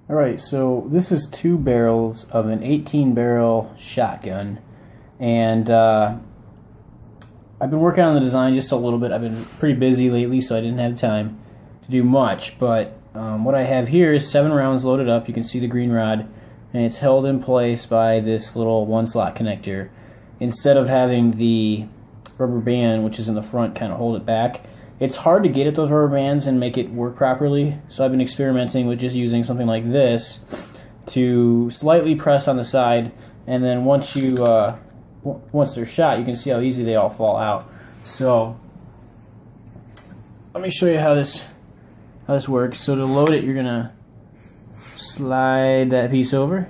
Alright, so this is 2 barrels of an 18-barrel shotgun, and I've been working on the design just a little bit. I've been pretty busy lately, so I didn't have time to do much, but what I have here is 7 rounds loaded up. You can see the green rod, and it's held in place by this little 1-slot connector. Instead of having the rubber band, which is in the front, kind of hold it back, it's hard to get at those rubber bands and make it work properly, so I've been experimenting with just using something like this to slightly press on the side, and then once they're shot, you can see how easy they all fall out. So let me show you how this works. So to load it, you're gonna slide that piece over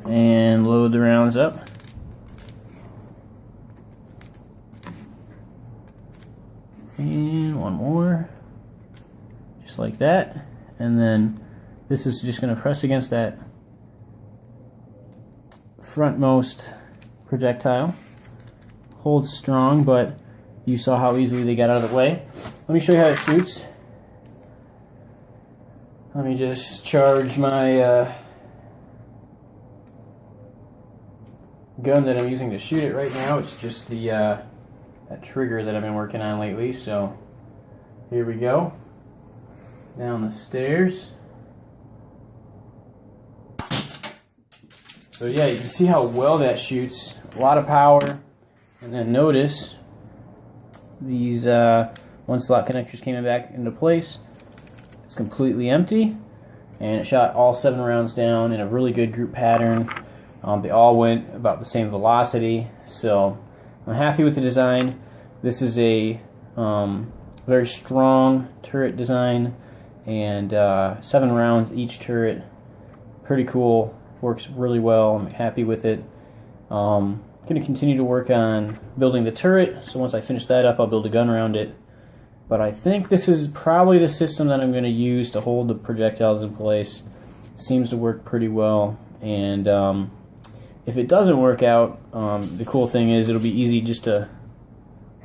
and load the rounds up. And one more, just like that. And then this is just going to press against that frontmost projectile. Holds strong, but you saw how easily they got out of the way. Let me show you how it shoots. Let me just charge my gun that I'm using to shoot it right now. It's just the that trigger that I've been working on lately. So here we go, down the stairs. So yeah, you can see how well that shoots. A lot of power. And then notice these 1-slot connectors came back into place. It's completely empty, and it shot all 7 rounds down in a really good group pattern. They all went about the same velocity, so I'm happy with the design. This is a very strong turret design, and 7 rounds each turret. Pretty cool. Works really well. I'm happy with it. I'm going to continue to work on building the turret, so once I finish that up, I'll build a gun around it. But I think this is probably the system that I'm going to use to hold the projectiles in place. Seems to work pretty well, and if it doesn't work out, the cool thing is it'll be easy just to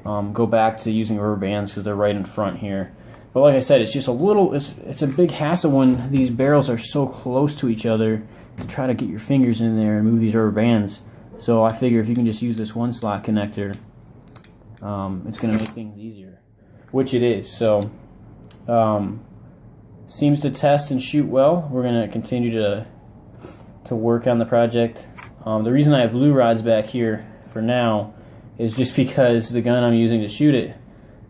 go back to using rubber bands because they're right in front here. But like I said, it's just it's a big hassle when these barrels are so close to each other to try to get your fingers in there and move these rubber bands. So I figure if you can just use this 1-slot connector, it's going to make things easier, which it is. So seems to test and shoot well. We're going to continue to work on the project. The reason I have blue rods back here for now is just because the gun I'm using to shoot it,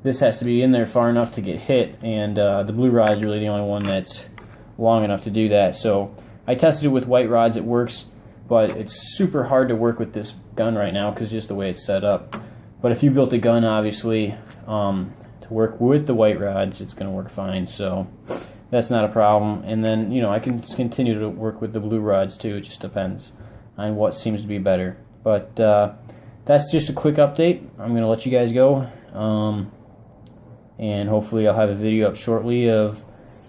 this has to be in there far enough to get hit, and the blue rod's really the only one that's long enough to do that. So I tested it with white rods, it works, but it's super hard to work with this gun right now because just the way it's set up. But if you built a gun, obviously, to work with the white rods, it's going to work fine, so that's not a problem. And then, you know, I can continue to work with the blue rods too. It just depends on what seems to be better. But that's just a quick update. I'm going to let you guys go, and hopefully I'll have a video up shortly of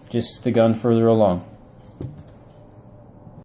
just the gun further along.